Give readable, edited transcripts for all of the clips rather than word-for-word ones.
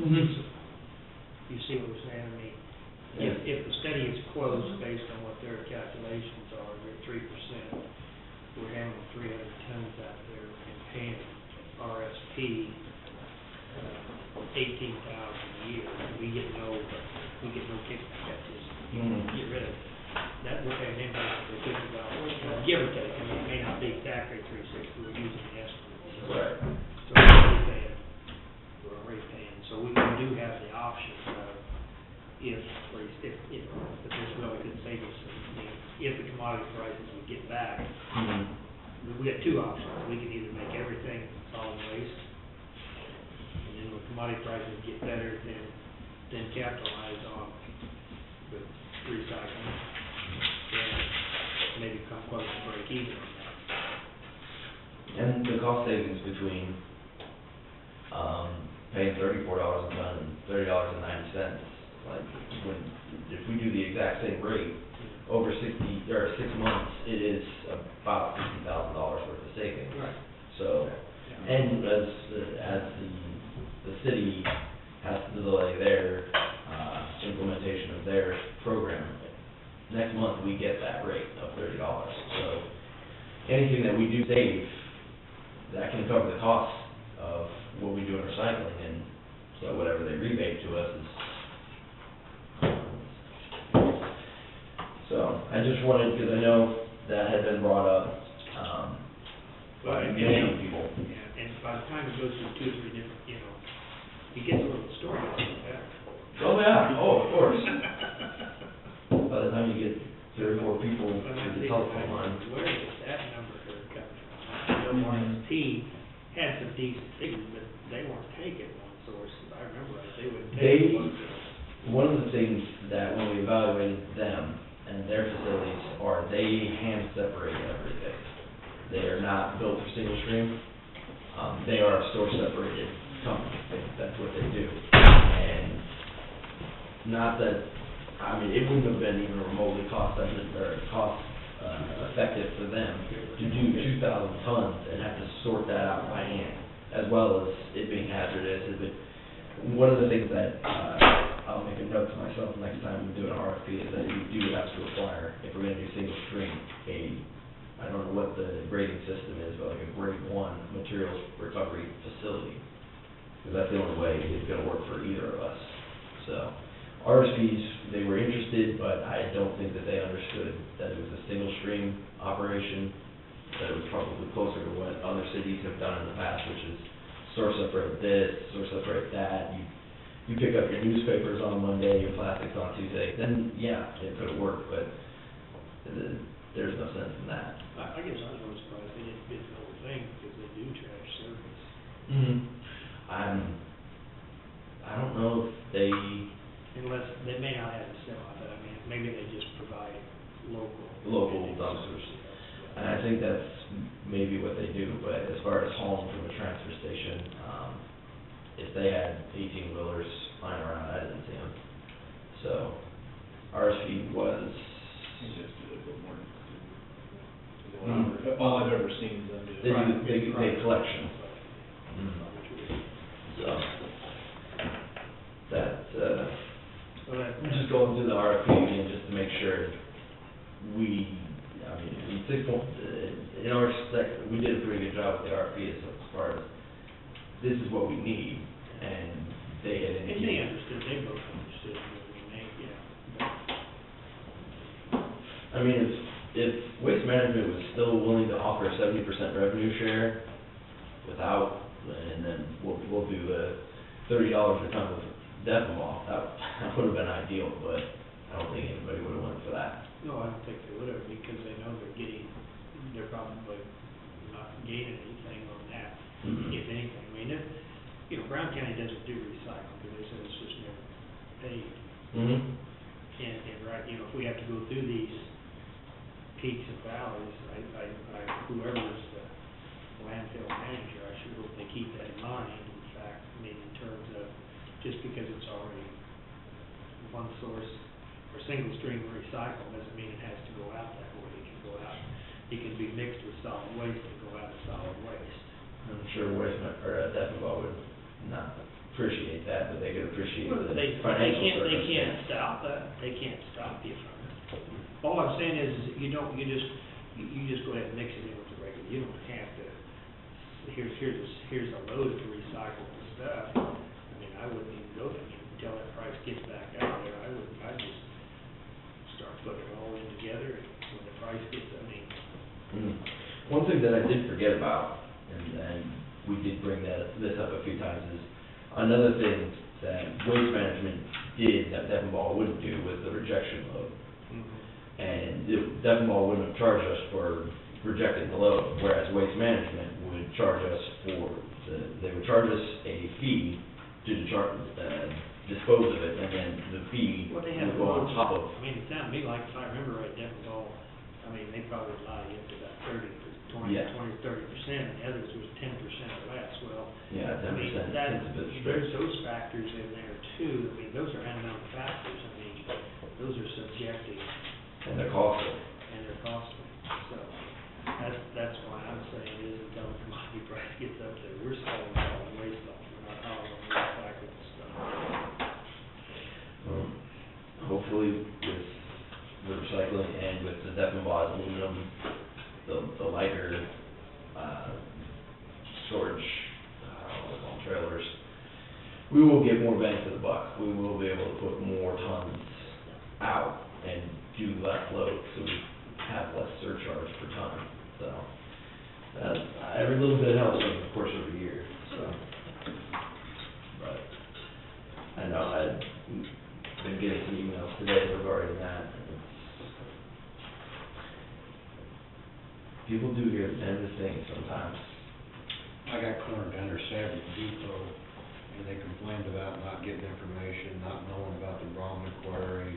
You see what I'm saying? I mean, Yeah. if the study is closed based on what their calculations are, they're 3%, we're handling 300 tons out there and paying RSP 18,000 a year. We get no kickback. That's just get rid of it. That we're paying them basically $50, give or take. I mean, it may not be exactly 360. We're using the estimate. So, Right. so we're already paying. So we do have the option of if this really could save us, if the commodity prices would get back. We got two options. We can either make everything solid waste, and then when commodity prices get better, then capitalize on the recycling, and maybe come close to break even on that. And the cost savings between paying $34 a ton and $30.90, like if we do the exact same rate over 6 months, it is about $50,000 worth of savings. Right. So, and as the city has to delay their implementation of their program, next month we get that rate of $30. So anything that we do save, that can cover the cost of what we do in recycling, and so whatever they rebate to us is. So I just wanted, because I know that had been brought up by many people. Yeah, and by the time it goes through 2 or 3 different, it gets a little story better. Oh yeah, oh of course. By the time you get 3 or 4 people to the telephone line. Where is that number coming from? I know RSP had some decent figures, but they weren't taking one source. If I remember right, they wouldn't take one source. One of the things that when we evaluated them and their facilities are they hand separate everything. They are not built for single stream. They are a source separated company. That's what they do. And not that, I mean, it wouldn't have been even remotely effective for them to do 2,000 tons and have to sort that out by hand, as well as it being hazardous. One of the things that I'll make a note to myself next time we do an RFP is that you do have to acquire, if we're going to do single stream, I don't know what the grading system is, but like a grade 1 materials recovery facility, because that's the only way it's going to work for either of us. So RSPs, they were interested, but I don't think that they understood that it was a single stream operation, that it was probably closer to what other cities have done in the past, which is source separate this, source separate that. You pick up your newspapers on Monday, your plastics on Tuesday, then yeah, it could have worked, but there's no sense in that. I guess I was really surprised they didn't bid the whole thing, because they do trash service. I don't know if they. Unless, they may not have a semi, but I mean, maybe they just provide local dumpsters. And I think that's maybe what they do, but as far as hauling from a transfer station, if they had 18-wheelers flying around, I didn't see them. So RSP was. All I've ever seen them do. They do pay collection. So that. Just going through the RFP again, just to make sure in our sector, we did a pretty good job with the RFP as far as this is what we need, and they had indicated. And they understood, they both understood, I mean, if Waste Management was still willing to offer a 70% revenue share without, and then we'll do the $30 a ton with Decibel, that would have been ideal, but I don't think anybody would have went for that. No, I don't think they would have, because they know they're probably not gaining anything on that, if anything. I mean, Brown County doesn't do recycling, because they said it's just never paid. And right, if we have to go through these peaks and valleys, whoever's the landfill manager, I sure hope they keep that in mind. In fact, I mean, in terms of, just because it's already one source or single stream recycle doesn't mean it has to go out that way. It can go out, it can be mixed with solid waste and go out as solid waste. I'm sure Decibel would not appreciate appreciate that, but they could appreciate Well, the they financial they can't circumstance. stop that, they can't stop you from it. All I'm saying is, you don't, you just go ahead and mix it in with the regular, you don't have to, here's a load of recyclable stuff. I mean, I wouldn't even go there until that price gets back out there, I'd just start putting it all in together, and when the price gets, I mean, One thing that I did forget about, and we did bring this up a few times, is another thing that Waste Management did that Devon Ball wouldn't do was the rejection load. And Devon Ball wouldn't have charged us for rejecting the load, whereas Waste Management would charge us they would charge us a fee to dispose of it, and then the fee well, they would have. go on top of. I mean, it sounded to me like, if I remember right, Devon Ball, I mean, they probably lie you up to about 30%, Yeah. 30%, and the others was 10% or less. Well, Yeah, I mean, 10%. that, It's a bit strict. there's those factors in there too. I mean, those are unknown factors. I mean, those are subjective And they're costly. and they're costly. So that's why I'm saying is until the commodity price gets up there, we're selling solid waste stuff. We're not hauling recyclable stuff. Hopefully with the recycling and with the Devon Ball aluminum, the lighter, storage, trailers, we will get more bang for the buck. We will be able to put more tons out and do less load, so we have less surcharge per ton. So, every little bit helps over the course of a year, so. But, I know, I've been getting some emails today regarding that. People do hear the damnedest things sometimes. I got cornered under Savage Depot, and they complained about not getting information, not knowing about the Brahman quarry.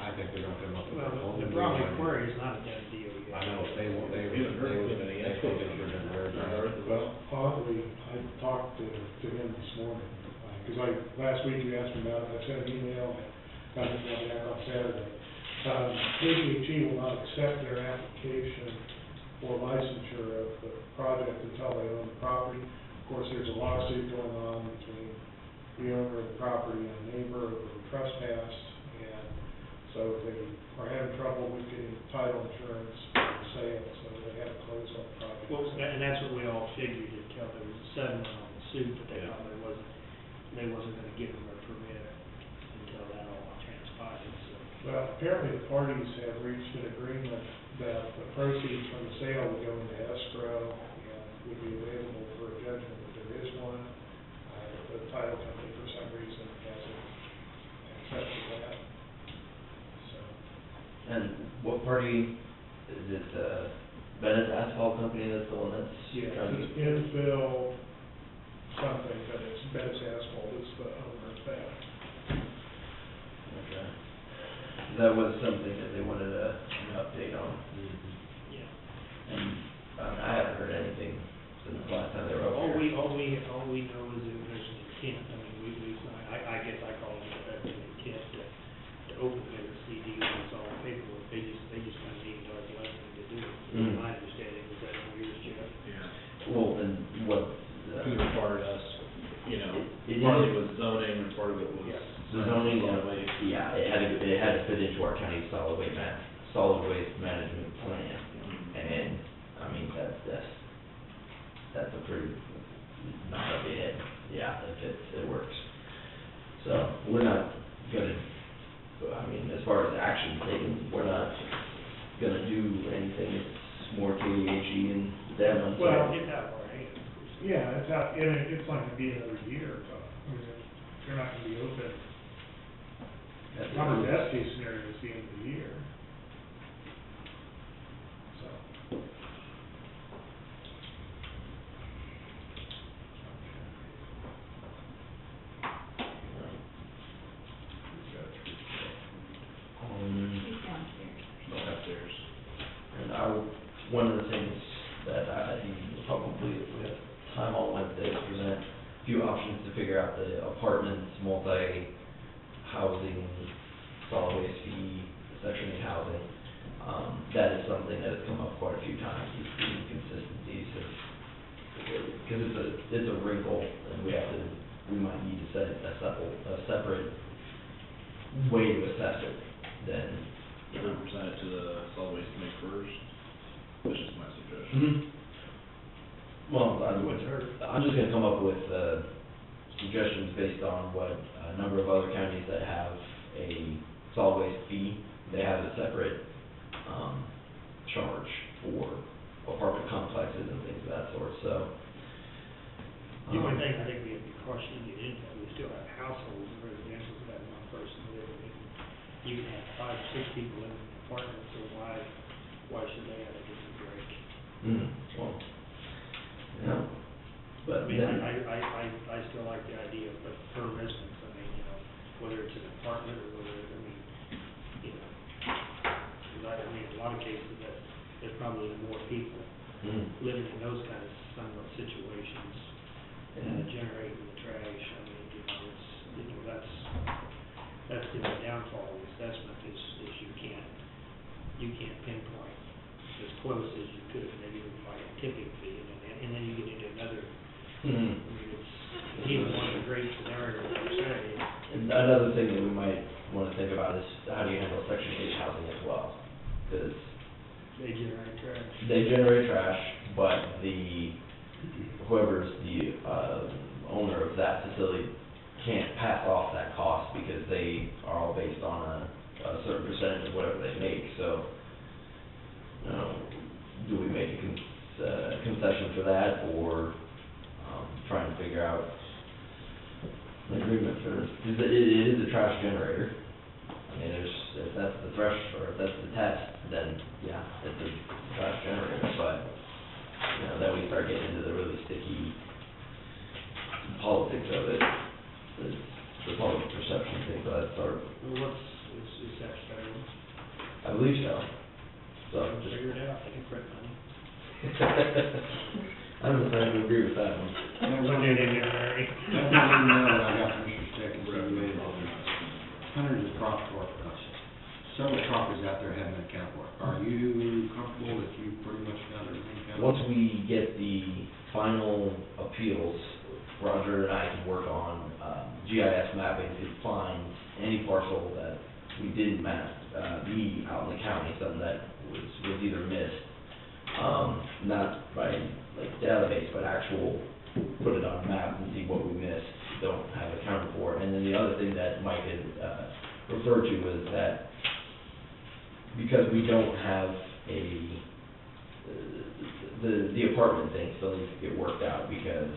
I think they're gonna come up with their Well, own. the Bromley Quarry is not a done deal yet. I know, they were. Haven't heard of any excavations. Well, oddly, I talked to him this morning, because last week you asked me about it, I sent an email, and got it back on Saturday. KDHE will not accept their application for licensure of the project until they own the property. Of course, there's a lawsuit going on between the owner of the property and a neighbor over trespass, and so they are having trouble with getting title insurance for the sale, so they had to close on the project. Well, and that's what we all figured until there was a settlement on the suit, but they thought they wasn't gonna give them a permit until that all transpired, so. Well, apparently the parties have reached an agreement that the proceeds from the sale would go into escrow and would be available for a judgment if there is one. The title company, for some reason, hasn't accepted that. So, And what party, is it, Bennett's Asphalt Company that's the one that's yeah, trying to? it's infill something, but it's Bettis Asphalt is the owner of that. Okay. That was something that they wanted an update on. Yeah. And, I haven't heard anything since the last time they were up All here. we know is that there's an intent, I mean, I guess I call it an intent to open their CD when it's all paperwork, they just kind of need our blessing to do it. Mhm. My understanding was that from yours, Jeff. Yeah. Well, and what, Who required us, you know, It part of is- it was zoning and part of it was. the zoning, solid waste. yeah, it had to fit into our county solid waste management plan. And, I mean, that's a pretty, not a bad, yeah, it works. So, we're not gonna, I mean, as far as action taken, we're not gonna do anything, it's more KDHE and them. Well, It's out of our hands. yeah, it's out, I mean, it's not gonna be another year, so, I mean, they're not gonna be open. That's Probably it. best case scenario is the end of the year. So. He's downstairs. Upstairs. And one of the things that he will probably, if we have time on Wednesday, to present a few options to figure out the apartments, multi-housing, solid waste fee, Section 8 housing. That is something that has come up quite a few times, is the inconsistencies of, because it's a wrinkle, and we have to separate way to assess it, then, you know. Present it to the solid waste committee first, that's just my suggestion. Well, What's hurt? I'm just gonna come up with, suggestions based on what a number of other counties that have a solid waste fee, they have a separate, charge for apartment complexes and things of that sort, so. The only thing I think we have to be cautious to get into, we still have households and residential that one person living in. You can have 5 or 6 people living in an apartment, so why should they have a different break? Well, yeah, but I mean, then, I still like the idea, but per residence, I mean, you know, whether it's an apartment or whether, I mean, you know, 'cause I mean, in a lot of cases, there's probably more people living in those kind of somewhat situations, and generating the trash, I mean, you know, it's, you know, that's the only downfall of the assessment is you can't pinpoint as close as you could, maybe with like a tipping fee, and then you get into another, I mean, it's either one of the great scenarios per se. and another thing that we might wanna think about is how do you handle Section 8 housing as well? Because They generate trash. they generate trash, but whoever's the, owner of that facility can't pass off that cost because they are all based on a certain percentage of whatever they make, so, you know, do we make a concession for that, or, try and figure out an agreement for, because it is a trash generator. I mean, if that's the or if that's the test, then, yeah, it's a trash generator, but, you know, then we start getting into the really sticky politics of it, the public perception, things of that sort. Well, is that federal? I believe so. So, just, Figure it out, they can print money. I'm inclined to agree with that one. That Look one at it in there. email that I got from Mr. Stickles, he made hundreds of several properties out there haven't been accounted for. Are you comfortable that you pretty much got everything accounted for? Once we get the final appeals, Roger and I can work on, GIS mapping to find any parcel that we didn't map, be out in the county, something that was either missed, not by, like, database, but actual, put it on a map and see what we missed, don't have accounted for. And then the other thing that Mike had, referred to was that because we don't have the apartment thing still needs to get worked out, because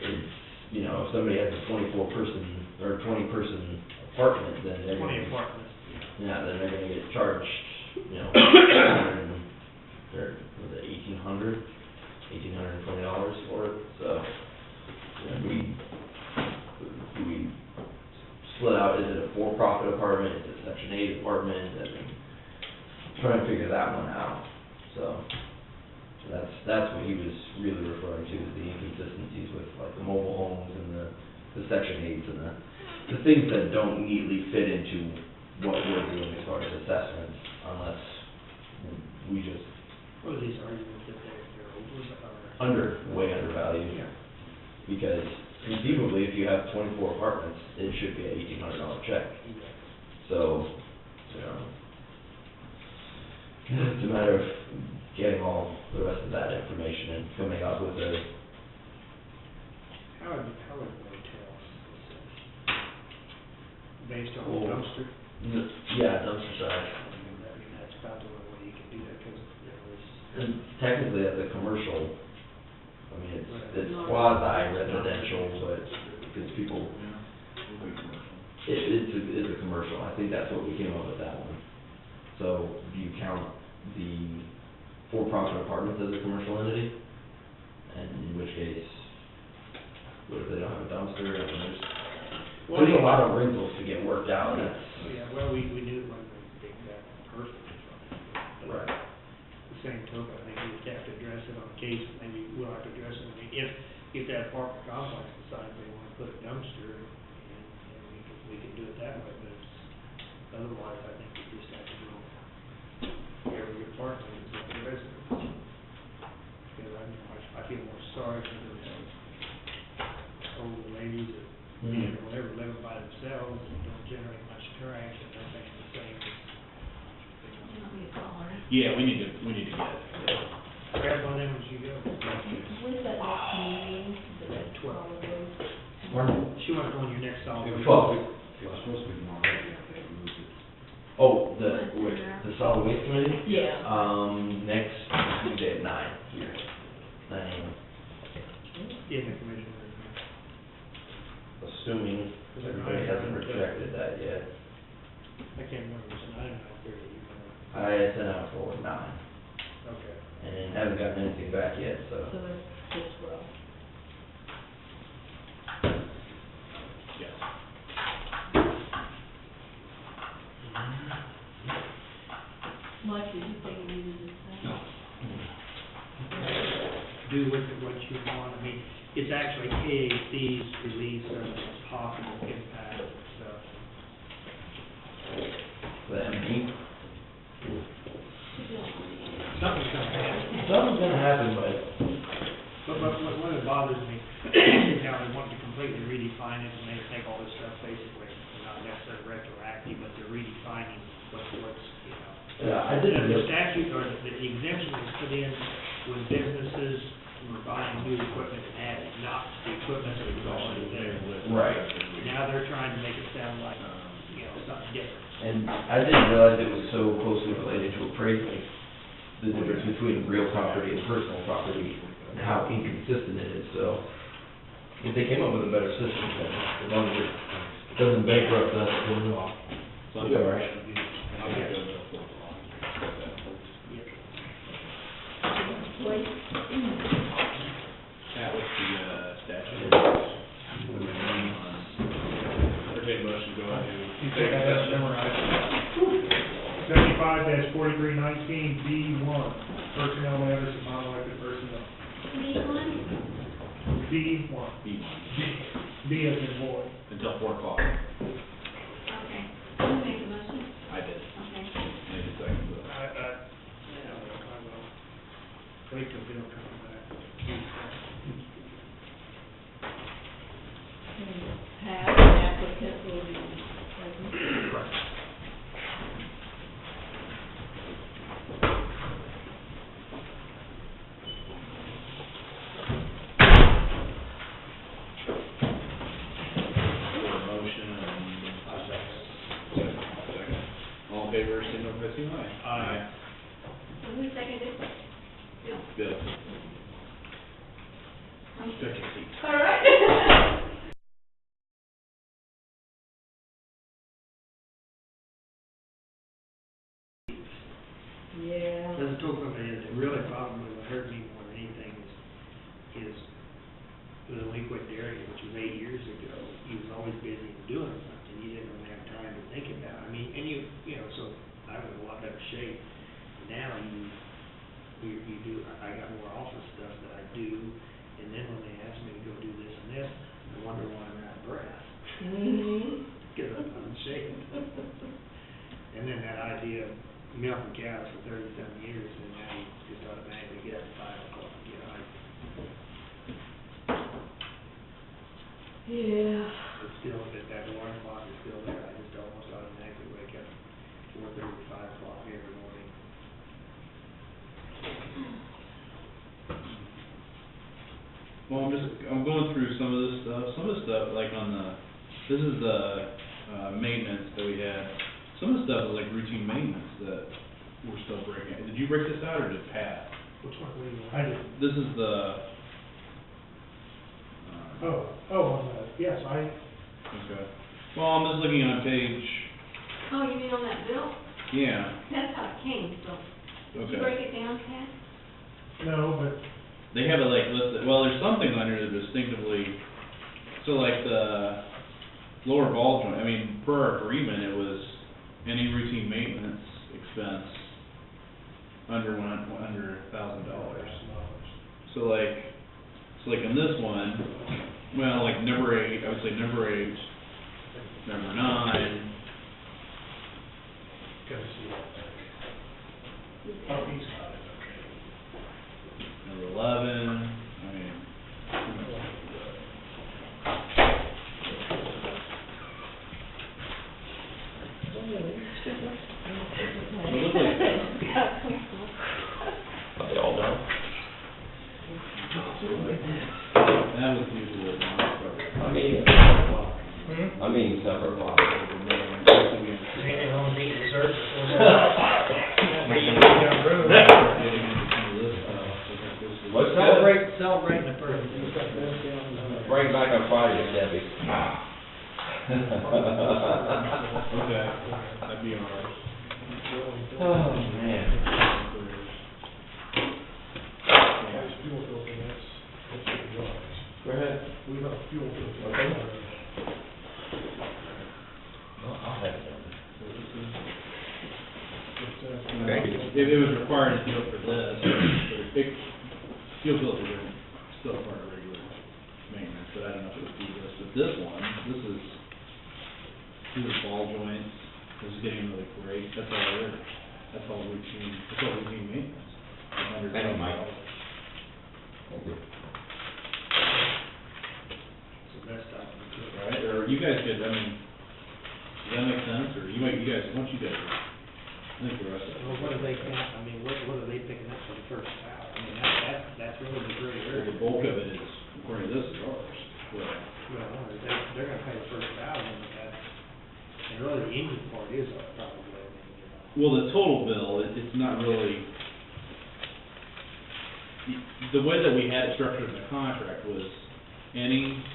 it's, you know, if somebody has a 24-person or 20-person apartment, then they're 20 gonna, apartments. yeah, then they're gonna get charged, you know, was it $1,820 for it, so, you know, we split out, is it a for-profit apartment, is it a Section 8 apartment, I mean, try and figure that one out, so that's what he was really referring to, is the inconsistencies with, like, the mobile homes and the Section 8s and the things that don't neatly fit into what we're doing as far as assessments, unless we just What are these arguments that they're over, or? way undervalued. Yeah. Because conceivably, if you have 24 apartments, it should be an $1,800 check. So, you know, it's a matter of getting all the rest of that information and coming up with a, How would motels assess? Based on Well, dumpster? yeah, dumpster size. I mean, that's about the only way you can do that, because, you know, it's. And technically, that's a commercial, I mean, it's Right. quasi-residential, but, because people, Yeah, it'll be commercial. it's a commercial, I think that's what we came up with that one. So, do you count the for-profit apartments as a commercial entity? And in which case, what if they don't have a dumpster, I mean, there's a lot of wrinkles to get worked out, that's. Yeah, well, we do it when the exact person is on it. Right. The same token, I think we just have to address it on a case, maybe we'll have to address it, I mean, if that apartment complex decides they wanna put a dumpster, and we can do it that way, but it's, otherwise, I think we just have to go every apartment is a residence. Because I feel more sorry for those older ladies that, you know, themselves and don't generate much trash, and they're paying the same. You want me to call her? Yeah, we need to get it. Grab one of them as you go. When's that next meeting? The next 12. solid waste? Pardon? She wants to go on your next solid waste. 12. It was supposed to be tomorrow, they moved it. Oh, the solid waste committee? Yeah. Next Tuesday at 9 here, 9 AM. In the commission room. Assuming everybody hasn't rejected that yet. I can't remember, it's 9 or 9:30, you know. I sent out for 9 Okay. and haven't gotten anything back yet, So so. it's 12. Yes. Mike, did you think you needed this thing? No. Do with it what you want, I mean, it's actually KAC's release of possible impact, so. The MP. Something's gonna happen. Something's gonna happen, but But what it bothers me is how they want to completely redefine it, and they take all this stuff basically, not necessarily retroactive, but they're redefining what's, you know. I didn't The look. statute or the exemption was put in when businesses were buying new equipment and adding, not the equipment that was already there. Right. Now they're trying to make it sound like, you know, something different. And I didn't realize it was so closely related to appraisal, the difference between real property and personal property, and how inconsistent it is, so. If they came up with a better system, then as long as it doesn't bankrupt us, then So it's all right. I'll get those up for Wait. That was the statute. Entertained motion go into. I have it memorized. 75-4319, B1, personnel matters of non-elected personnel. B1? B1, B as in boy. Until 4 o'clock. Okay. Who made the motion? I did. Okay. Maybe second. Yeah, I will. Wait till Bill comes back. Pat, the applicant will be present. Right. Motion and second. All in favor, signal by saying aye. Aye. So who seconded? Bill. Bill. Okay. Took your seat. All right. Yeah. As I told somebody, the really problem that hurt me more than anything is when we quit dairying, which was 8 years ago, he was always busy doing something, you didn't really have time to think about it. I mean, and you know, so I was in a lot better shape. Now you do, I got more office stuff that I do, and then when they ask me to go do this and this, I wonder why I'm out of breath. Mm-hmm. Because I'm unshaven. And then that idea of milking cows for 30-some years, and now you just automatically get up at 5 o'clock, you know, Yeah. it's still, that alarm clock is still there, I just almost automatically wake up 4:30, 5 o'clock every morning. Well, I'm going through some of this stuff, like on this is the, maintenance that we had. Some of the stuff is like routine maintenance that we're still breaking. Did you break this out, or did Pat? Which one were you on? I did, This is the, on the, yes, okay. Well, I'm just looking on page, Oh, you mean on that bill? yeah, That's how it came, so. Did you Okay. break it down, Pat? no, but they have it like listed, well, there's something under that distinctively, so like the lower ball joint, I mean, per our agreement, it was any routine maintenance expense under $100,000. So like in this one, well, like number 8, I would say number 8, number 9, Gotta see that. oh, he's got it, okay. number 11, I mean, meeting at 7 o'clock. I'm meeting 7 o'clock. Maybe I'll eat dessert before What's that? Celebrate the birthday. Bring it back on Friday, Debbie. Okay, that'd be all right. Oh, man. Fuel filter, that's yours. Go ahead. We have a fuel filter. Okay. I'll have it. It was required to do it for this, but fuel filters are still part of regular maintenance, but I don't know if it was due to this. But this one, this is ball joints, this is getting really great, that's all it is. That's all routine maintenance. Thank you, Mike. Thank you. It's the best I can do. Right, or you guys could, I mean, does that make sense, or once you guys, I think the rest of it. Well, what are they, I mean, what are they picking up for the first hour? I mean, that's really the great Well, area. the bulk of it is, according to this, is ours. Yeah. Well, they're gonna pay the first $1,000, but that's, and really the engine part is probably, I mean, you know. Well, the total bill, it's not really, the way that we had it structured in the contract was any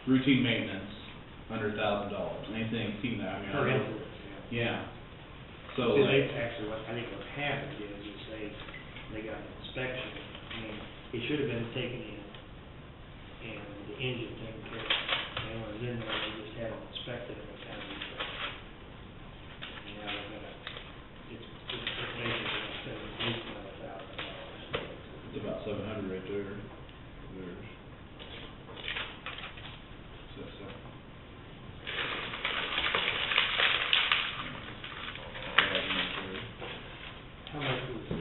routine maintenance under $1,000, anything exceeding that, I mean, I Per don't know. incident, yeah. Yeah. So, See, like, they actually, I think what happened is they got an inspection, I mean, it should have been taken in, and the engine taken care of. And when it was in there, they just had it inspected and it was kind of repaired. And now they're gonna, it's basically gonna save at least another $1,000. it's about 700 right there. There's. So. How much was the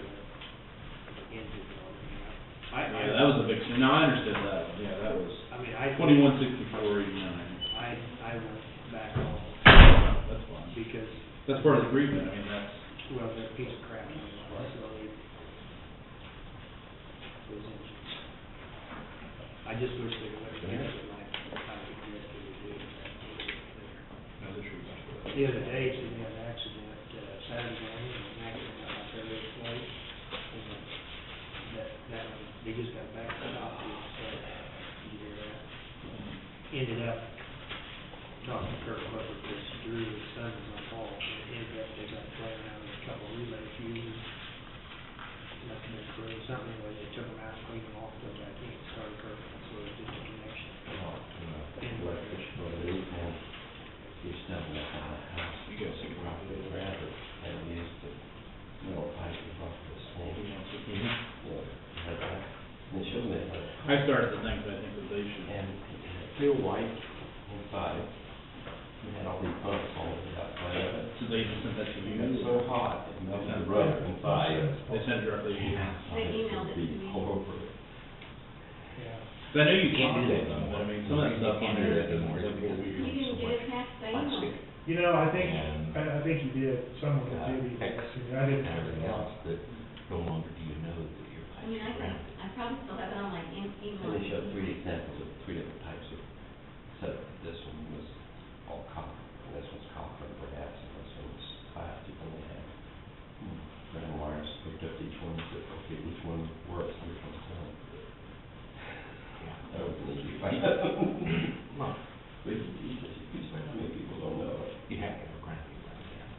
engine on it? Yeah, that was a big, no, I understood that, yeah, that was I mean, I 2164.89. I went back home That's fine. because, That's part of the agreement, I mean, that's, well, they're a piece of crap, you know, so those engines. I just wish they would have fixed it like I suggested we do. no, the truth. The other day, she had an accident, Saturday morning, and an accident out there with a plate. They just got back to the hospital, so, you hear that? Ended up, talking to Kurt Butler, because Drew, his son, was on call, and ended up, they got playing around with a couple of relay fuses. Nothing was screw, something, anyway, they took them out, cleaned them off, put them back in, started Kurt, so it was just a connection. He stumbled upon a house. You guys see the Probably grabbed it and used the metal pipe across the snake. Yeah, had that. And it showed me that. I started to think that they should. And it had pure white inside. It had all these bumps on the outside of it. So they just sent that to you? It was so hot, it melted the rubber inside. They sent it directly to you? They emailed it to me. All over it. Yeah. But I know you can't do that, but I mean, some of that stuff on there that doesn't look like what we You didn't get a text, I emailed. You know, I think you did, someone did, I didn't. Everything else that no longer do you know that your I mean, I probably still have it on my email. And they showed 3 examples of 3 different types of setup. This one was all copper, and this one's copper and brass, and this one was plastic, and they had ground wires hooked up to each one, so okay, which one works, and which one's not. Yeah, that was an easy fight. But you just how many people don't know it. You have to have a grounding around there.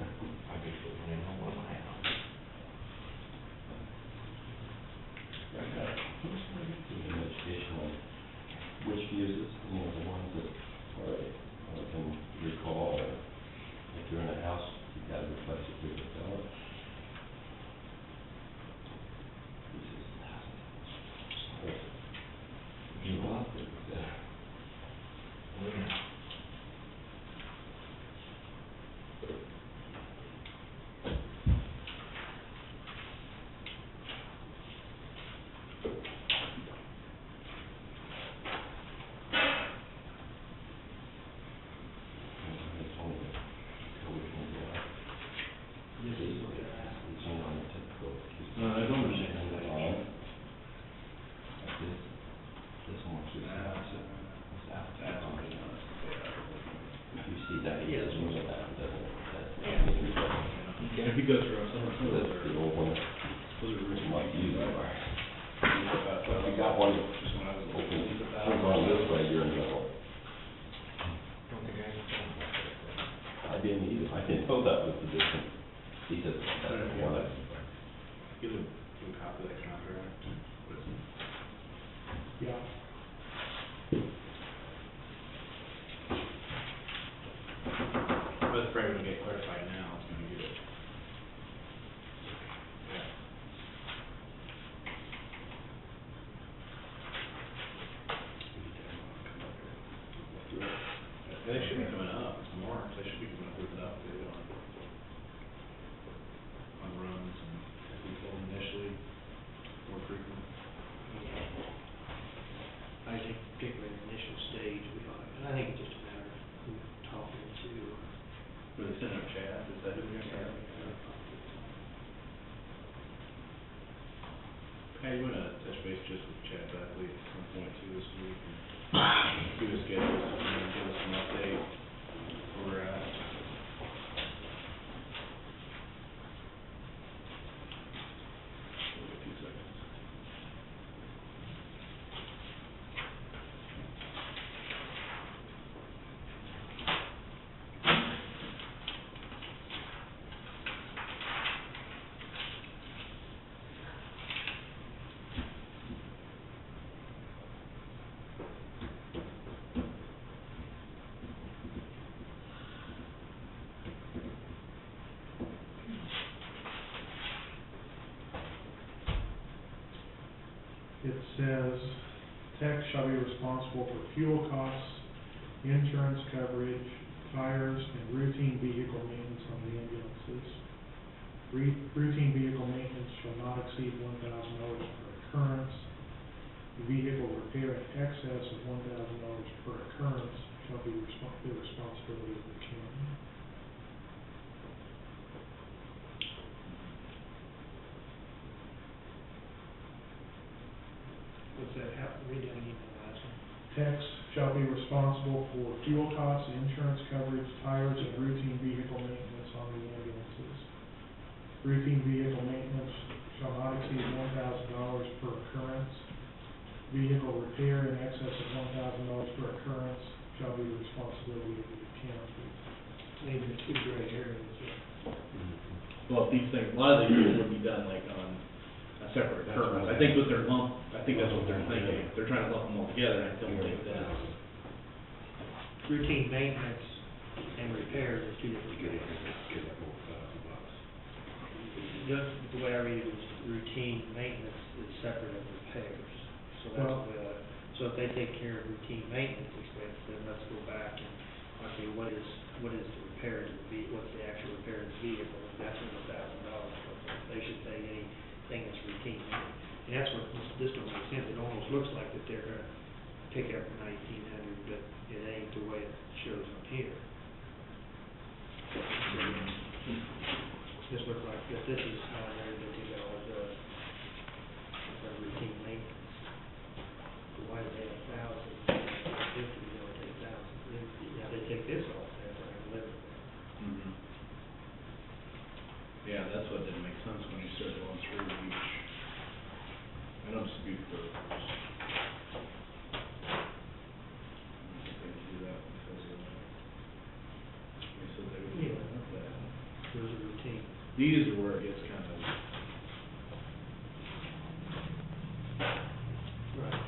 I guess we're running on one of my house. An education on which fuses, you know, the ones that are, can recall, or if you're in a house, you've got to replace it through the cellar. Fuses, you know, If you see that, he Yeah. doesn't know that, doesn't it? Yeah. If you go through some of That's those the old one, those are really like you are. If you got one just when I was Open, open. we're going this way, you're in the middle. I didn't either, I didn't know that was the difference. He said, that's the one I. Get a copy of that contract. Yeah. But it's probably gonna get clarified now, it's gonna get it. Yeah. They should be coming up, it's March, they should be coming up with an update on runs and if we told them initially, more frequent. I think particularly in the initial stage, we ought, and I think it's just a matter of who we're talking to. Were they sending a chat, is that who you're talking about? Hey, you wanna touch base just with Chad Buckley at some point too this week and do a schedule, and give us an update where we're at. We'll get 2 seconds. It says, Tech shall be responsible for fuel costs, insurance coverage, tires, and routine vehicle maintenance on the ambulances. Routine vehicle maintenance shall not exceed $1,000 per occurrence. Vehicle repair in excess of $1,000 per occurrence shall be the responsibility of the county. What's that, read that again, the last one. Techs shall be responsible for fuel costs, insurance coverage, tires, and routine vehicle maintenance on the ambulances. Routine vehicle maintenance shall not exceed $1,000 per occurrence. Vehicle repair in excess of $1,000 per occurrence shall be the responsibility of the county. Maybe the two gray areas. Well, these things, a lot of these things would be done like on a separate occurrence. I think with their lump, I think that's what they're thinking. They're trying to lump them all together, and I don't think that's. Routine maintenance and repairs are two different things. The way I read it is routine maintenance is separate of repairs. So that's Well- the way so if they take care of routine maintenance expense, then let's go back and, okay, what is the repair to the what's the actual repair of the vehicle? And that's where the $1,000 comes from. They should pay anything that's routine maintenance. And that's what, this don't make sense. It almost looks like that they're gonna pick up 1,900, but it ain't the way it shows on here. This looks like, that this is how they take all the routine maintenance. Why do they have 1,000, 50, they don't take 1,000, yeah, they take this off there, they're gonna live with it. Mhm. Yeah, that's what didn't make sense when you start going through each. I don't dispute the purpose. I don't think they do that because of that. They said they would do Yeah. that. Those are routine. These are where it gets kind of. Right.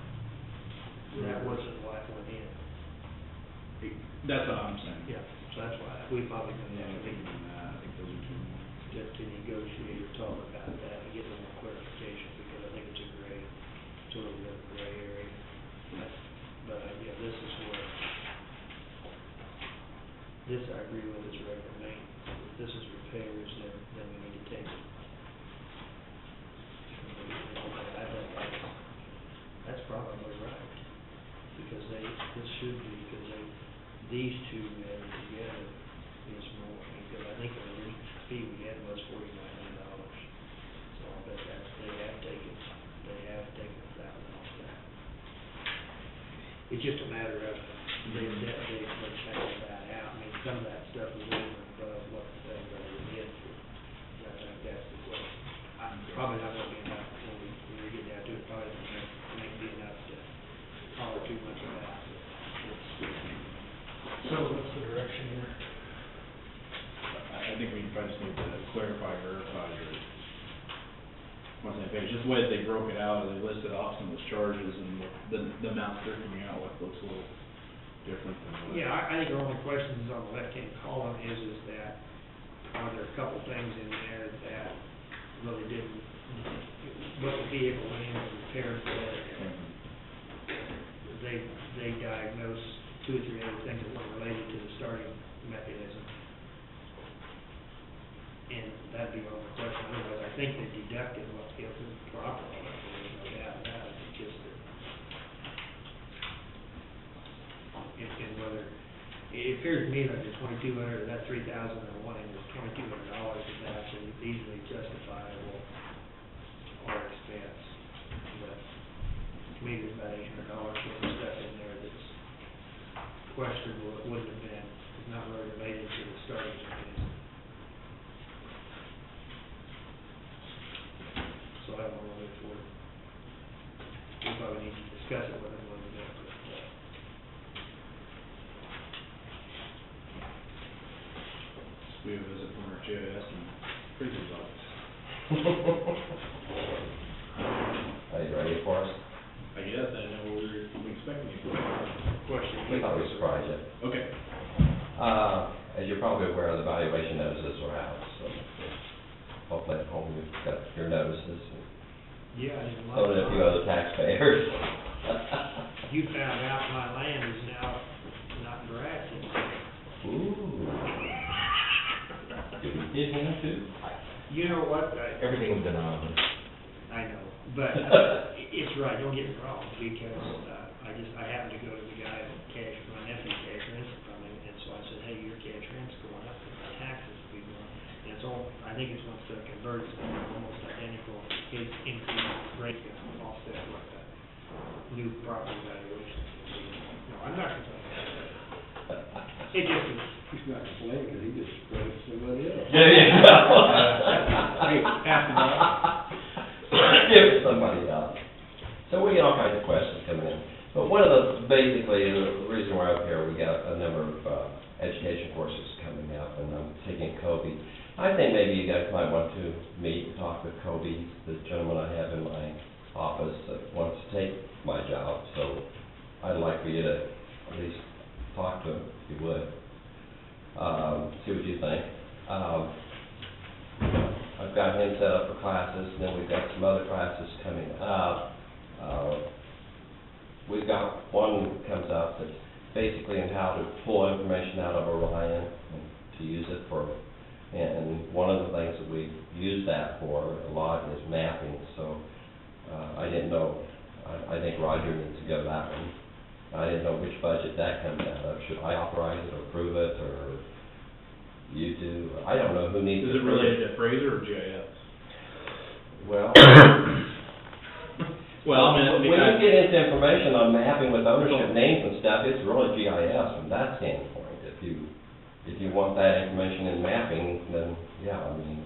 That wasn't why it went in. That's what I'm saying. Yeah, so that's why, we probably can, Yeah, I think, I think those are two. to negotiate or talk about that and get a little more clarification, because I think it's a gray, it's a little bit of a gray area. But, yeah, this is where, this I agree with, is regular maintenance. If this is repairs, then we need to take it. I think that's probably right, because this should be, because these two added together is more, because I think the original fee we had was $4,900. So I bet they have taken $1,000 off that. it's just a matter of let's figure that out. I mean, some of that stuff is over and above what they really did for, I think that's the question. I'm probably not gonna be enough when we get down to it, probably not be enough to cover too much of that. So what's the direction here? I think we probably just need to clarify, verify, or on the same page, just the way that they broke it out, they listed off some of those charges and the amounts they're coming out with looks a little different than what. Yeah, I think our only question is on the left-hand column is that, are there a couple things in there that really didn't, what the vehicle went in and repaired for it, and they diagnosed 2 or 3 other things that weren't related to the starting mechanism. And that'd be our only question, otherwise I think they deducted what the proper, there's no doubt about it, it's just that and whether, it appears to me like the 2,200, or that 3,000 they're wanting is $2,200 is actually easily justifiable or expense. But to me, there's about $800 worth of stuff in there that's questionable, it wouldn't have been, it's not really related to the starting mechanism. So I don't know whether it's worth, we probably need to discuss it with them a little bit, but, We have a visit from our GIS and freezing bugs. Are you ready for us? I guess, I know what we were expecting you. question. We thought we'd surprise you. Okay. As you're probably aware, the valuation notices are out, so hopefully at home you've got your notices. Yeah, I didn't So did a few other taxpayers. You found out my land is now not grass anymore. Ooh. Did we get him too? You know what, Everything was done on. I know, but it's right, don't get me wrong, because I happened to go to the guy that my nephew cash rents from him, and so I said, hey, your cash rent's going up, and my taxes will be going. And it's all, I think it's once the converts, almost identical, his increased rate can offset what the new property valuation is. No, I'm not complaining about that. It just is. He's not complaining, because he just spread it to somebody else. There you go. Hey, pass it on. Give it to somebody else. So we get all kinds of questions coming in. But one of basically, the reason we're up here, we got a number of education courses coming up, and I'm taking Kobe. I think maybe you guys might want to meet and talk with Kobe, the gentleman I have in my office that wants to take my job. So I'd like for you to at least talk to him, if you would. See what you think. I've got him set up for classes, and then we've got some other classes coming up. We've got one that comes up that's basically on how to pull information out of Orion and to use it for, and one of the things that we use that for a lot is mapping, so I didn't know, I think Roger needs to go to that one. I didn't know which budget that comes out of. Should I authorize it or approve it, or you do? I don't know who needs to Is it approve related to Fraser or GIS? Well, Well, I mean, when you get into information on mapping with ownership names and stuff, it's really GIS from that standpoint. If you want that information in mapping, then yeah, I mean,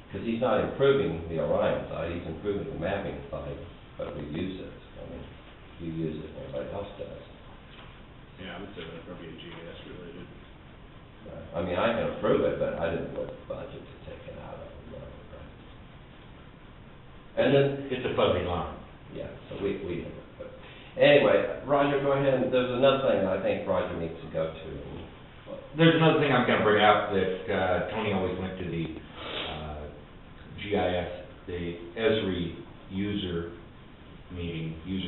because he's not improving the Orion side, he's improving the mapping side, but we use it. I mean, you use it, everybody else does. yeah, I would say that'd probably be GIS related. I mean, I can approve it, but I didn't know what budget to take it out of. And then, It's a fuzzy line. yeah, so we do it. But anyway, Roger, go ahead, and there's another thing I think Roger needs to go to. There's another thing I'm gonna bring up that, Tony always went to the, GIS, the Esri user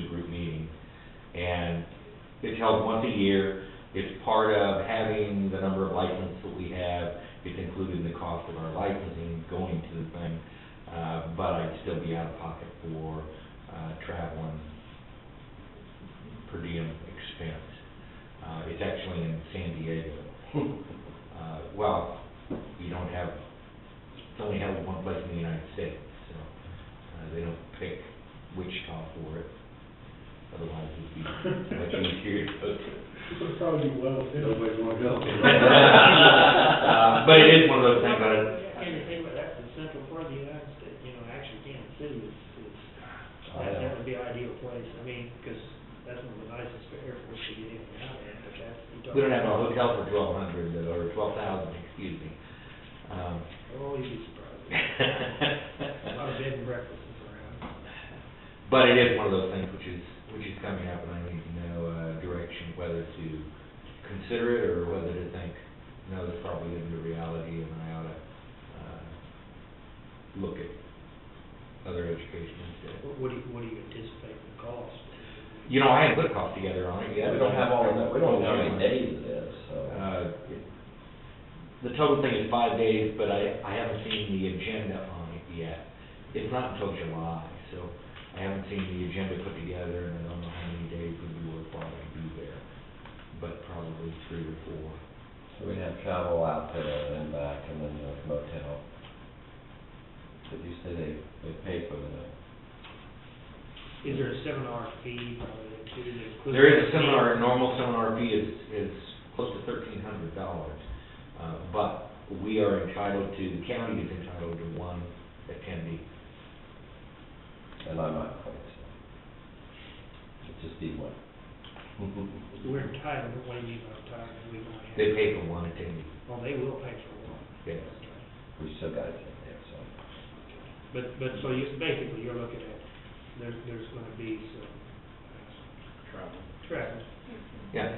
group meeting, and it's held once a year. It's part of having the number of licenses that we have. It's included in the cost of our licensing going to the thing, but I'd still be out of pocket for, travel and per diem expense. It's actually in San Diego. Well, you don't have, it's only held one place in the United States, so they don't pick Wichita for it. Otherwise, it'd be much easier to go to. It'll probably be well. Nobody's wanna go. But it is one of those things that, And the thing about that's the central part of the United States, you know, actually Kansas City is, that would be an ideal place. I mean, because that's one of the nicest airports to get in and out of, but that's, you talk. we don't have a hotel for 1,200, or 12,000, excuse me. Oh, you'd be surprised. A lot of bed and breakfasts around. But it is one of those things which is coming up, and I need to know, direction, whether to consider it, or whether to think, no, this probably isn't a reality, and I ought to, look at other education instead. What do you anticipate the cost? You know, I haven't put a cost together on it yet. We don't have all of that, we don't know how many days it is, so. The total thing is 5 days, but I haven't seen the agenda on it yet. It's not until July, so I haven't seen the agenda put together, and I don't know how many days would be worthwhile to be there, but probably 3 or 4. So we'd have travel out there and back, and then the motel. Did you say they pay for the, Is there a seminar fee, probably, too, that includes? There is a seminar, a normal seminar fee is close to $1,300, but we are entitled to, the county is entitled to 1 attendee. and I'm not going to. Just be one. We're entitled, but what do you mean by entitled? We don't have. They pay for 1 attendee, Well, they will pay for one. yes. We still got to get there, so. But so you, basically, you're looking at, there's gonna be some travel. Yeah,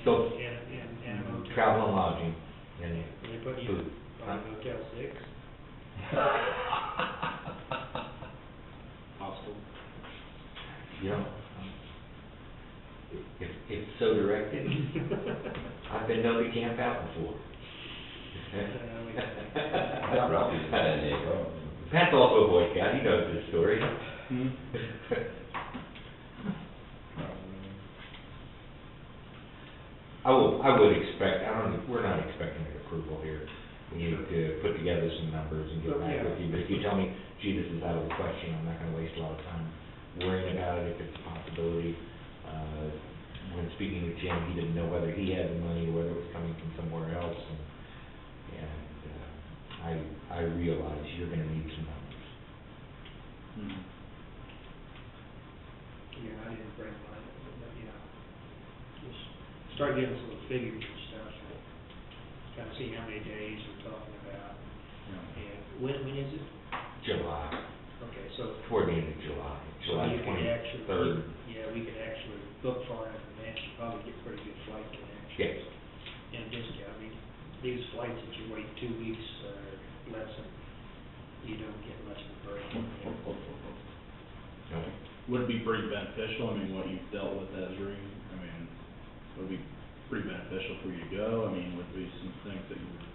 so And a hotel. travel and lodging, and They put you food. on Hotel 6. Hostel. You know, it's so directed. I've been known to camp out before. I'd rather be in San Diego. Pat's also a Boy Scout, he knows this story. I would expect, we're not expecting an approval here. We need to put together some numbers and get back with you. But if you tell me, gee, this is out of the question, I'm not gonna waste a lot of time worrying about it if it's a possibility. When speaking with Jim, he didn't know whether he had the money or whether it was coming from somewhere else. And I realize you're gonna need some numbers. Yeah, I didn't bring mine, but yeah. Just start getting some figures and stuff, and kind of see how many days we're talking about. And when is it? July, Okay, so. toward the end of July, So July you could actually, 23rd. yeah, we could actually book far in advance, and probably get pretty good flight connections. Yes. And discount, I mean, these flights that you wait 2 weeks or less, and you don't get much of a break. No. Would it be pretty beneficial, I mean, what you've dealt with Esri, I mean, would it be pretty beneficial for you to go? I mean, would there be some things that you would?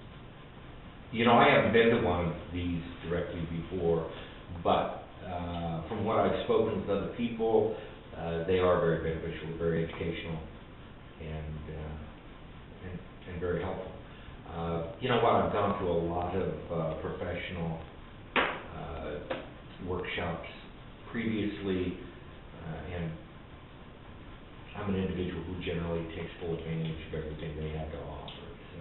You know, I haven't been to one of these directly before, but from what I've spoken with other people, they are very beneficial, very educational, and very helpful. You know what, I've gone to a lot of professional workshops previously, and I'm an individual who generally takes full advantage of everything they have to offer, so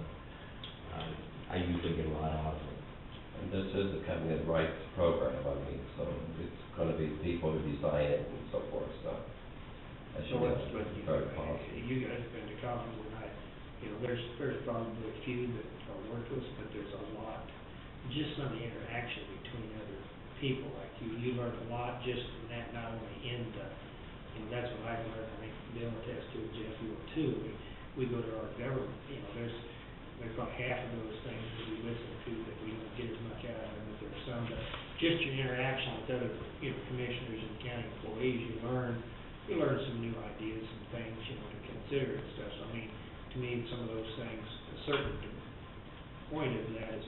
I usually get a lot out of it. And this is the company that writes the program, I mean, so it's gonna be people who design it and so forth, so. That should So be what's, what you, very positive. you guys have been to conferences, and there's probably a few that are worthless, but there's a lot, just some interaction between other people, like you learn a lot just from that, not only in the, that's what I've learned, I think Bill attests to it, Jeff, you will too, we go to our government, there's probably half of those things that we listen to that we don't get as much out of, but there's some that, just your interaction with other, commissioners and county employees, you learn some new ideas and things, to consider and stuff. So, I mean, to me, some of those things, a certain point of that is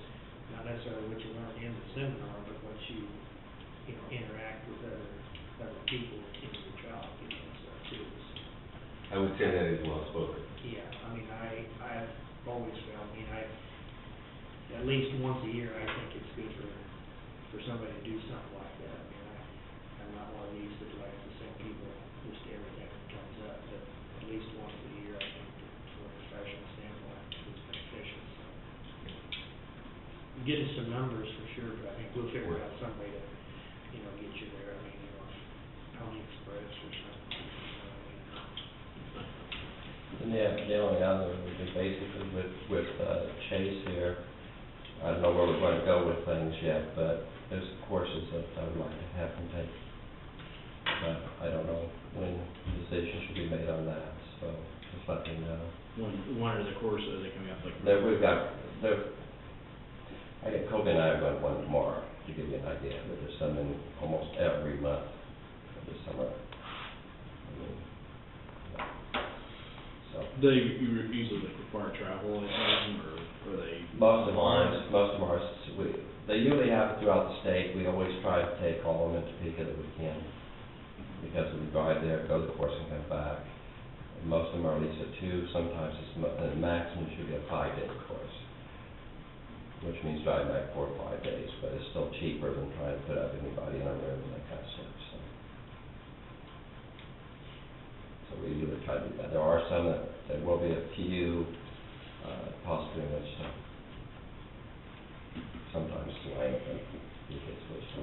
not necessarily what you learn in the seminar, but what you, interact with other people in your job, and stuff too. I would say that is well spoken. Yeah, I mean, I've always felt, at least once a year, I think it's good for somebody to do something like that. I'm not one of these that likes to send people just everything that comes up. get us some numbers for sure, but I think we'll figure out some way to, get you there. I mean, Pony Express or something. And the only other would be basically with Chase here, I don't know where we're going to go with things yet, but there's courses that I would like to have them take. But I don't know when decisions should be made on that, so just let me know. When are the courses, are they coming up like? I think Kobe and I are going to one tomorrow, to give you an idea, but there's some in almost every month of the summer. I mean, so. They usually like require travel, I assume, or they? Most of ours, they usually have it throughout the state. We always try to take all of them in Topeka that we can, because we drive there, go to the course and come back. And most of them are at least a 2, sometimes it's the maximum should be a 5-day course, which means driving back 4 or 5 days, but it's still cheaper than trying to put up anybody in a room and that kind of stuff, so. So we usually try to do that. There are some there will be a few, possibly in Wichita. Sometimes Tulane, but it gets Wichita.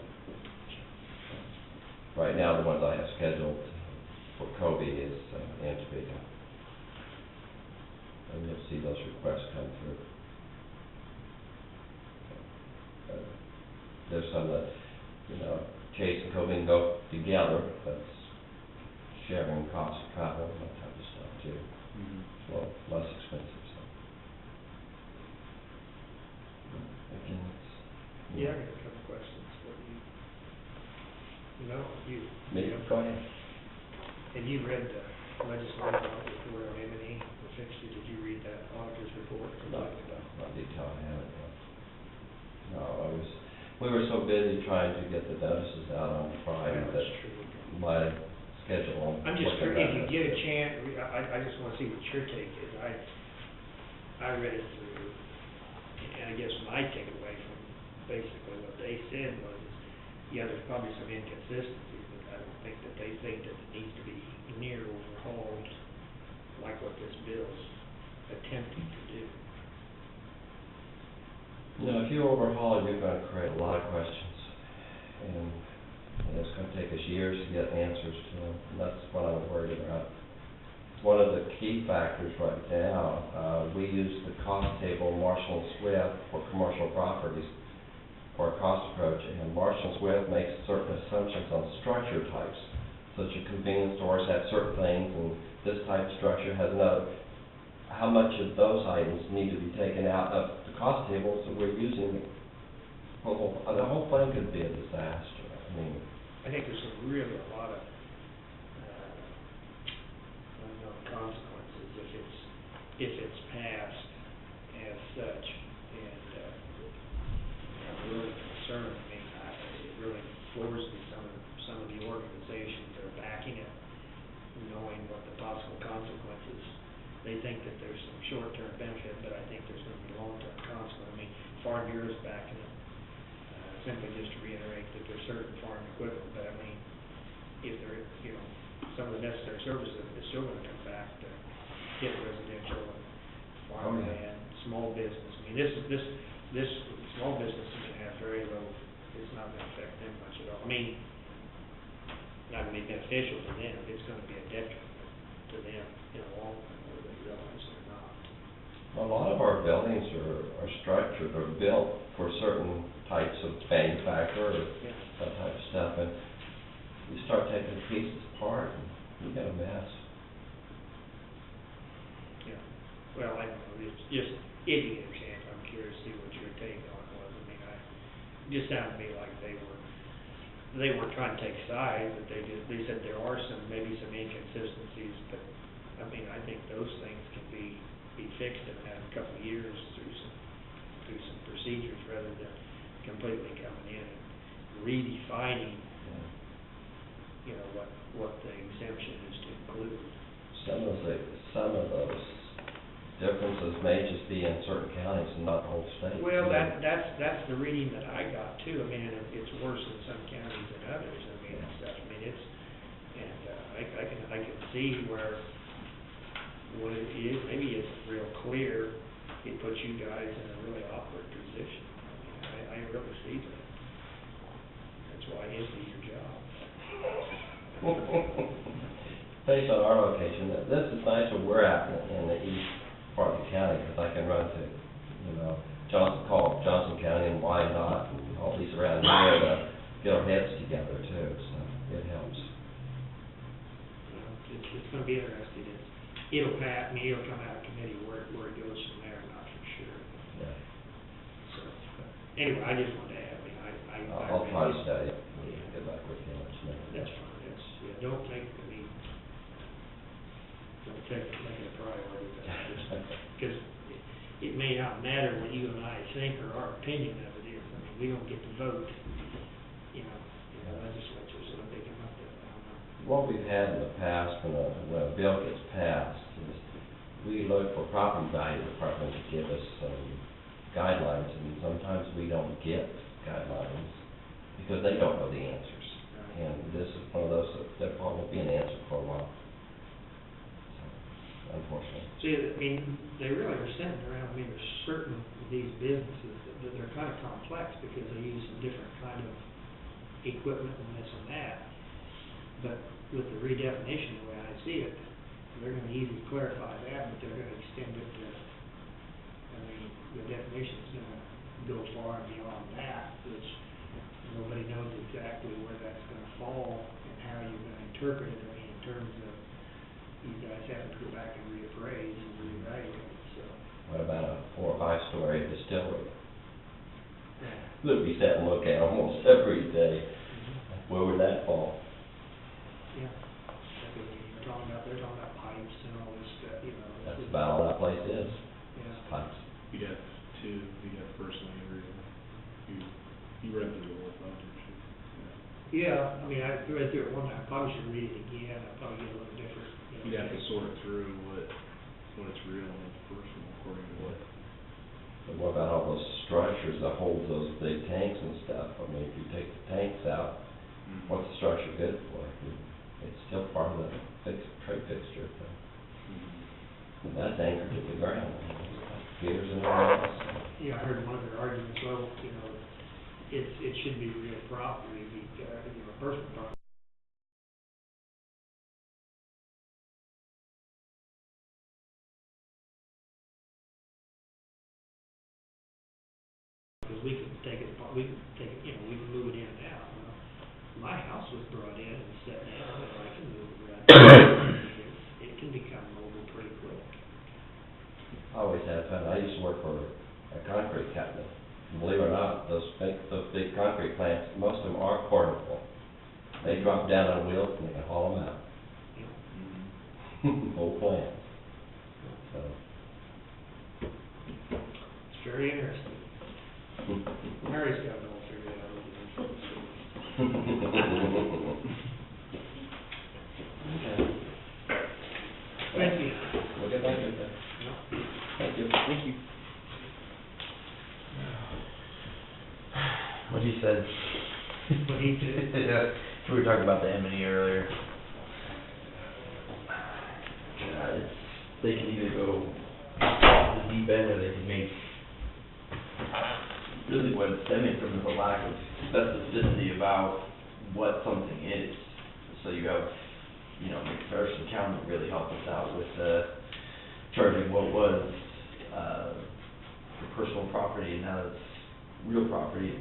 Right now, the ones I have scheduled for Kobe is in Topeka. And you'll see those requests come through. There's some that, Chase and Kobe can go together, that's sharing costs of travel and that type of stuff too. Well, less expensive, so. Again, it's. Yeah, I got a couple questions. What do you? Me, go ahead. Have you read the legislative report on M&E, the fixture? Did you read that auditor's report? Not detail, I haven't. No, we were so busy trying to get the notices out on Friday Well, that that's true. my schedule. I'm just curious, if you get a chance, I just wanna see what your take is. I read it through, and I guess my takeaway from basically what they said was, yeah, there's probably some inconsistencies, but I don't think that they think that it needs to be near overhauled like what this bill's attempting to do. If you overhaul it, you're gonna create a lot of questions, and it's gonna take us years to get answers to them, and that's what I'm worried about. One of the key factors right now, we use the cost table Marshall and Swift for commercial properties for a cost approach, and Marshall and Swift makes certain assumptions on structure types, such as convenience stores have certain things, and this type of structure has another. How much of those items need to be taken out of the cost tables that we're using? Well, the whole thing could be a disaster. I mean, I think there's really a lot of, consequences if it's passed as such, and, I'm really concerned. I mean, it really floors me, some of the organizations that are backing it, knowing what the possible consequences. They think that there's some short-term benefit, but I think there's gonna be long-term consequences. I mean, Farm Bureau's backing it, simply just to reiterate that there's certain farm equipment, but I mean, if there, some of the necessary services is still gonna come back to hit residential and farmland, small business. I mean, this small business is gonna have very low, it's not gonna affect them much at all. I mean, not gonna be beneficial to them, it's gonna be a detriment to them in the long run, whether they realize it or not. a lot of our buildings are structured or built for certain types of manufacturer or Yeah. that type of stuff, and you start taking the pieces apart, and you got a mess. Yeah, well, I don't know, it's just, if you get a chance, I'm curious to see what your take on it was. I mean, it just sounded to me like they were trying to take sides, but they said there are maybe some inconsistencies, but, I mean, I think those things can be fixed in a couple of years through some procedures, rather than completely coming in and redefining, what the exemption is to include. Some of those differences may just be in certain counties and not the whole state. Well, that's the reading that I got too. I mean, it's worse in some counties than others. I mean, and stuff. I mean, I can see where what it is, maybe it's real clear. It puts you guys in a really awkward position. I mean, I really see that. That's why it is your job. Based on our location, this is nice where we're at in the east part of the county, because I can run to, you know, Johnson County and Wyandotte and all these around here to get our heads together too, so it helps. It's gonna be interesting. It'll pass, it'll come out of committee where it goes from there, I'm not for sure. Yeah. So, anyway, I just wanted to add, I'll try to study it, get back with you, let you know. That's fine, don't take it, don't take it, make it a priority, because it may not matter what you and I think or our opinion of it is. I mean, we don't get to vote, in the legislature, so if they come up with it, I don't know. What we've had in the past, when a bill gets passed, is we look for property value department to give us some guidelines, and sometimes we don't get guidelines because they don't know the answers. Right. And this is one of those that there probably won't be an answer for a while. So, unfortunately. See, they really are centered around, there's certain of these businesses that they're kind of complex because they use some different kind of equipment and this and that. But with the redefinition, the way I see it, they're gonna easily clarify that, but they're gonna extend it to, the definition's gonna go far and beyond that, which nobody knows exactly where that's gonna fall and how you're gonna interpret it, in terms of you guys having to go back and reappraise and reevaluate, so. What about a 4 or 5 story distillery Yeah. that we sit and look at almost every day? Where would that fall? Yeah. They're talking about pipes and all this stuff, That's about all that place is, Yeah. pipes. You'd have personally read it. You read through the whole project, Yeah, I read through it one time, probably should read it again, I'd probably get a little different, You'd have to sort through what's real and what's personal according to what. But what about all those structures that hold those big tanks and stuff? I mean, if you take the tanks out, what's the structure good for? It's still part of the trade fixture thing. And that's anchored to the ground, gears and everything else. Yeah, I heard one of their arguments, well, it should be real property, personal property. Because we can take it, we can move it in and out. My house was brought in and set down, and I can move it around. It can become mobile pretty quick. I always had fun. I used to work for a concrete company. Believe it or not, those big concrete plants, most of them are portable. They drop down on wheels and they can haul them out. Whole plant. So. It's very interesting. Mary's got it all figured out. Okay. Thank you. We'll get back to it then. Thank you. Thank you. What he said. What he did. Yeah, we were talking about the M&E earlier. They can either go off the deep end or they can make, really what it's stemming from is a lack of specificity about what something is. So you have, McPherson County really helped us out with charging what was for personal property, and now it's real property.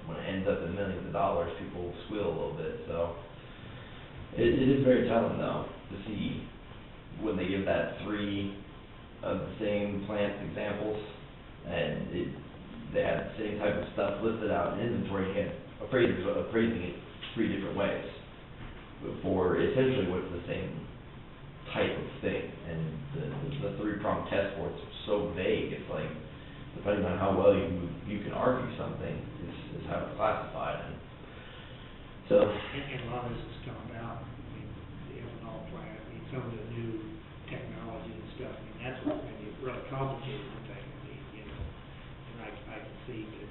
When it ends up in millions of dollars, people squeal a little bit. So it is very telling, though, to see when they give that 3 of the same plant examples, and they had the same type of stuff listed out in inventory. You had appraisers appraising it 3 different ways for essentially what's the same type of thing. And the 3-pronged test for it's so vague. It's like, depending on how well you can argue something, is how it's classified. And so. And a lot of this has come about, the ethanol plant, some of the new technology and stuff, that's what's made it really complicated the thing, and I can see that,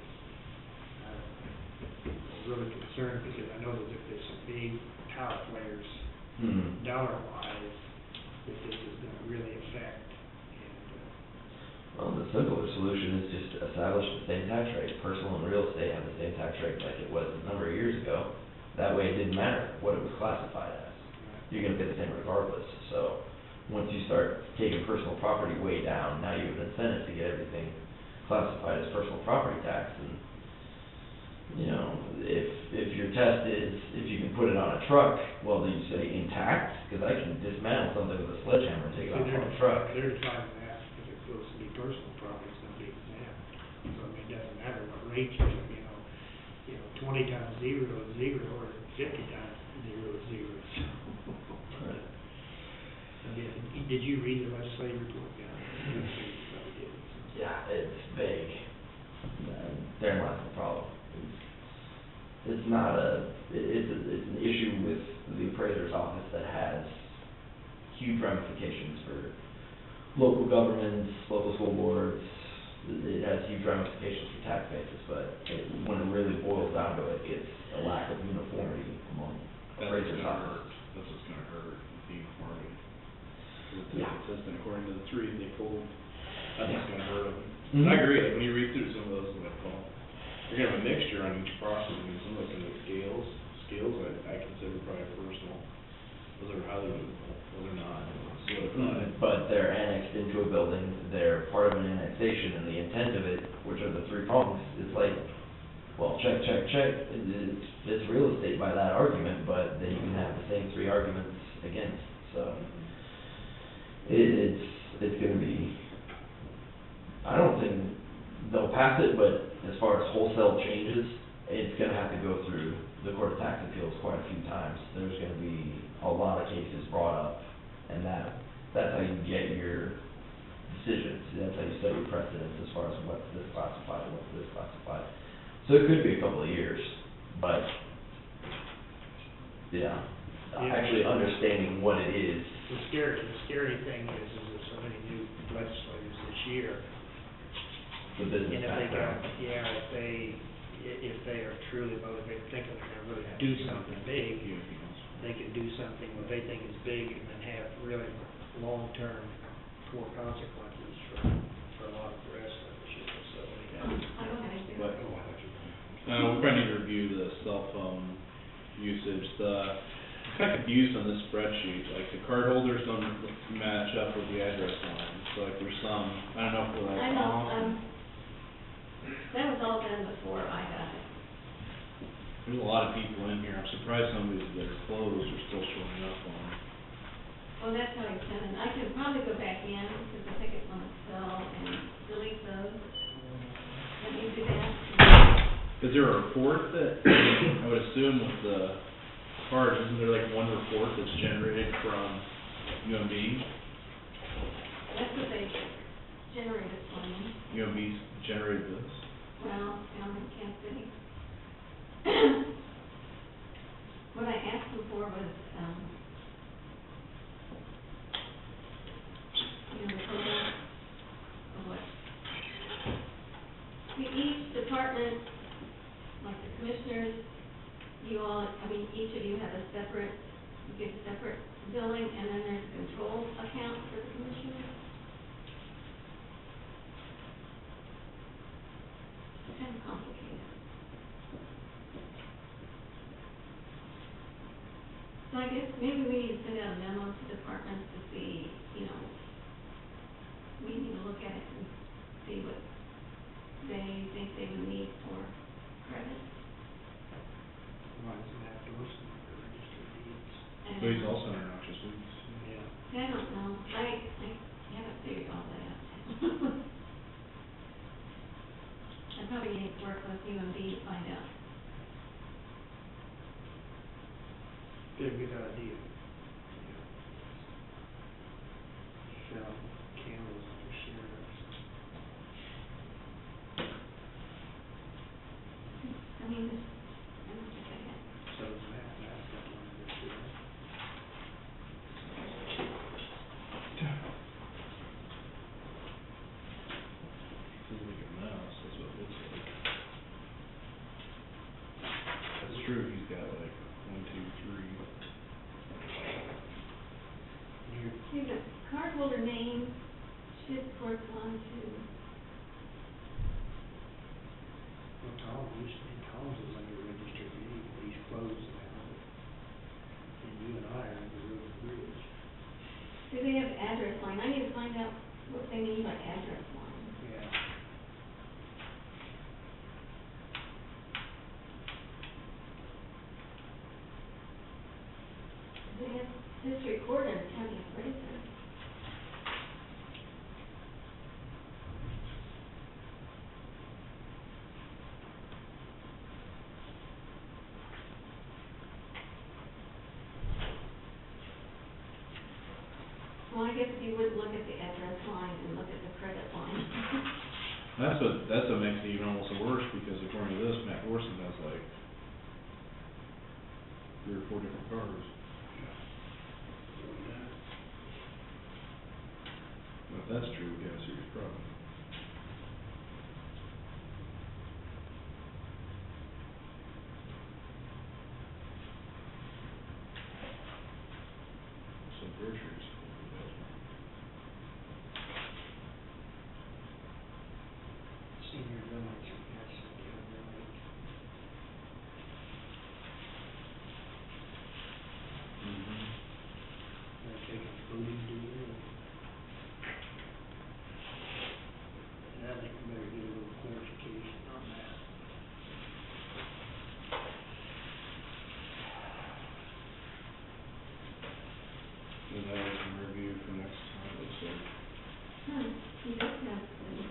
I'm really concerned because I know that there's some big power players, dollar-wise, that this is gonna really affect, and, Well, the simpler solution is just to establish the same tax rate. Personal and real estate have the same tax rate like it was a number of years ago. That way it didn't matter what it was classified as. You're gonna pay the same regardless. So, once you start taking personal property way down, now you have an incentive to get everything classified as personal property tax. And, you know, if your test is, if you can put it on a truck, well, do you say intact? Because I can dismantle something with a sledgehammer and take it off on a truck. They're defining that, if it goes to be personal property, it's gonna be exempt. So, I mean, it doesn't matter what rate you, you know, 20 times 0 is 0, or 50 times 0 is 0. Right. I mean, did you read the legislative report? Yeah. You probably did. Yeah, it's vague. Therein lies the problem. It's not it's an issue with the appraiser's office that has huge ramifications for local governments, local school boards. It has huge ramifications for tax bases, but when it really boils down to it, it's a lack of uniformity among appraisers' offices. That's what's gonna hurt, the uniformity. 'Cause it's Yeah. inconsistent according to the three they pulled. That's what's Yeah. gonna hurt them. Mhm. I agree, like, when you read through some of those, like, well, you're gonna have a mixture on each property, I mean, some like the scales I consider probably personal. Those are highly movable, those are not solidified. But they're annexed into a building, they're part of an annexation, and the intent of it, which are the three prongs, is like, well, check. It's real estate by that argument, but then you can have the same three arguments against, so. It's gonna be, I don't think they'll pass it, but as far as wholesale changes, it's gonna have to go through the Court of Tax Appeals quite a few times. There's gonna be a lot of cases brought up, and that's how you get your decisions. That's how you set your precedents as far as what's this classified and what's this classified. So it could be a couple of years, but, yeah, Yeah. actually understanding what it is. The scary thing is there's so many new legislators this year. The business And if they background. if they are truly motivated, thinking they're gonna really do something big, they can do something what they think is big and then have really long-term poor consequences for a lot of the rest of the shit, so. I don't understand. But, we probably need to review the cell phone usage, I'm kinda confused on this spreadsheet, like the card holders don't match up with the address line, so like there's some, I don't know if we're like. I know, that was all done before I got it. There's a lot of people in here, I'm surprised some of these that are closed are still showing up on. Well, that's how I sent it. I could probably go back in, because the tickets on Excel, and delete those. Let me do that. Is there a report that, I would assume with the cards, isn't there like one report that's generated from UMB? That's what they generated for me. UMB's generated this? Well, down in Kansas City. What I asked them for was, the total of what? Each department, like the commissioners, each of you have a separate, you get separate billing, and then there's a control account for the commissioners. It's kind of complicated. So I guess maybe we need to send out a memo to departments to see, we need to look at it and see what they think they would need for credit. Why isn't that endorsement for registered deeds? So he's also in noxious weeds. Yeah. I don't know, I haven't figured all that out. I probably need to work with UMB to find out. Good idea. Sell candles for sheriffs. I mean, I don't think I had. So that's got one of this year. Seems like a mouse, that's what it looks like. That's true, he's got like 1, 2, 3. See, the cardholder name should correspond to, Well, Tom's is under registered meeting, he's closed now. And you and I are in the road and bridge. do they have address line? I need to find out what they mean by address line. Yeah. They have this recorded as county appraiser. Well, I guess if you would look at the address line and look at the credit line. That's what makes it even almost worse, because according to this, Matt Orson has like 3 or 4 different cars. But if that's true, we got a serious problem. Some groceries. Senior village, yes, senior village. They're taking food to you. And I think we better get a little clarification on that. And that was a review for next time, looks like. He does have food.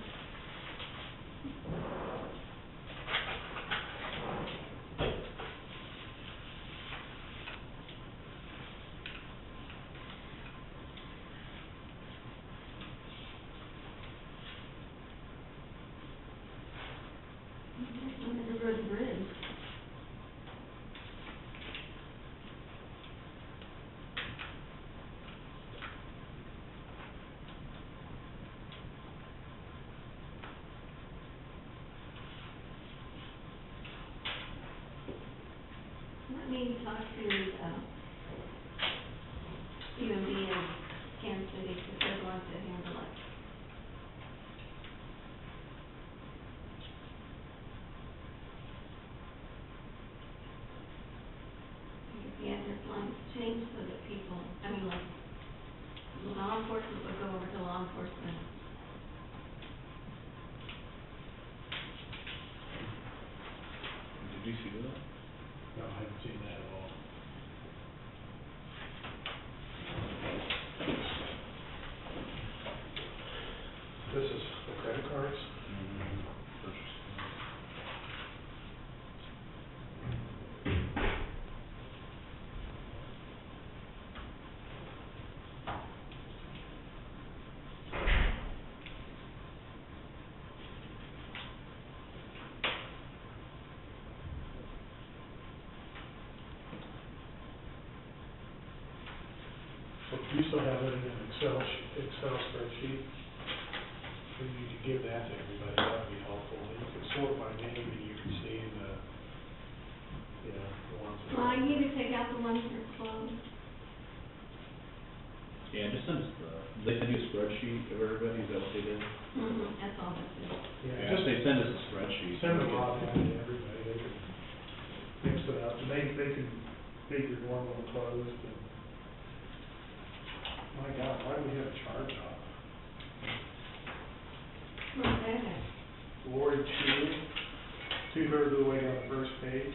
Under the road and bridge. Let me talk to, Stephen B. in Kansas City, because they're the ones that handle it. If the address lines change so that people, I mean, like, law enforcement would go over to law enforcement. Did you see that? No, I haven't seen that at all. This is the credit cards? Purchase. So do you still have it in an Excel spreadsheet? Or you could give that to everybody, that would be helpful. And you could sort by name, and you can see the, the ones that. Well, I need to take out the ones that are closed. Yeah, just send us they send you a spreadsheet of everybody, is that what they did? That's all this is. Yeah, Yeah, just they send us a spreadsheet. send them out to everybody, they can mix it up, and they can figure one when closed, and, my God, why do we have a charge off? Where's that at? Lori Chu, 2/3 of the way down the first page.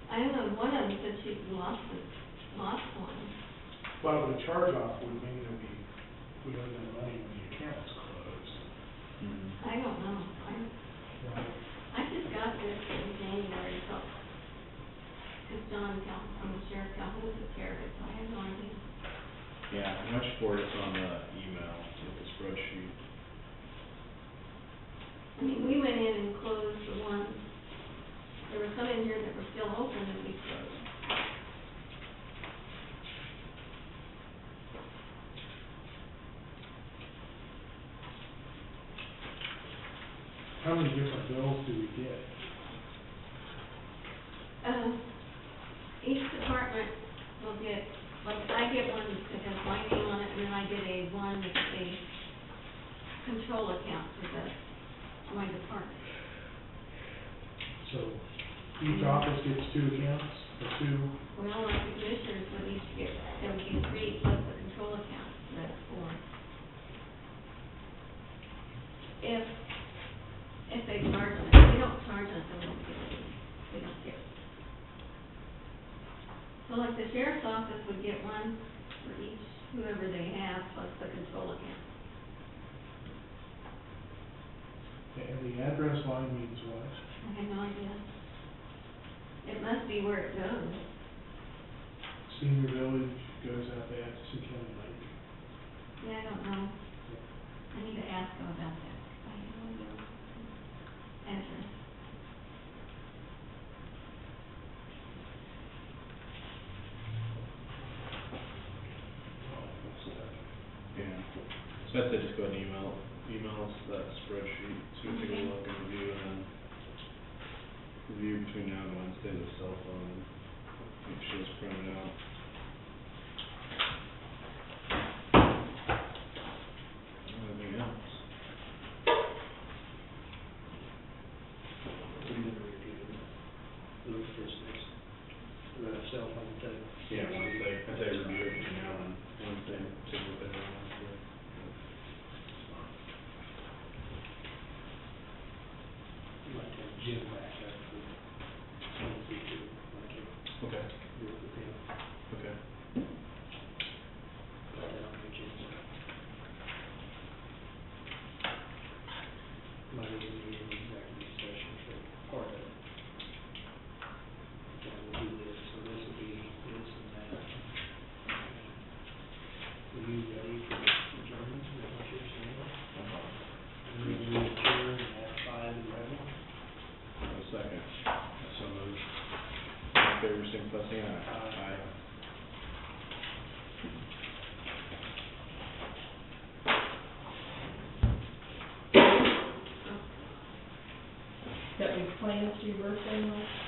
I don't know, one of them said she lost one. Well, the charge off would mean that we owe them money when the account is closed. I don't know. I just got this in January, so, because Sheriff Calhoun took care of it, so I have no idea. Yeah, much for it's on the email with the spreadsheet. I mean, we went in and closed the ones, there were some in here that were still open and we closed. How many different bills do we get? Each department will get like, I get one that has my name on it, and then I get a one that's a control account for my department. So each office gets 2 accounts, or 2, Well, like the commissioners would each get, they would get 3 plus the control account, so that's 4. If they charge us, if they don't charge us, then we don't get it, we don't get it. So like the sheriff's office would get one for each, whoever they have, plus the control account. and the address line means what? I have no idea. It must be where it goes. Senior Village goes out to Atchison County Lake. Yeah, I don't know. I need to ask them about that. I have no idea. Address. Yeah. So I'd say just go ahead and email us that spreadsheet, so we can take a look and review, and then review between now and Wednesday with cell phone, and make sure it's printed out. Anything else? We didn't review those business, the cell phone thing. Yeah, I'd say review it between now and Wednesday, take a look at it on Wednesday. Might have Jim back up for Wednesday too, like it, Okay, do it with him, okay. put that on the agenda. Might even need an executive session for part of it. Then we'll do this, so this will be this and that. Are you ready for the adjournment, is that what you're saying? We adjourn at 5:11. A second. So moved. All in favor, signify by saying aye. Aye. Got any plans for your birthday, Mike?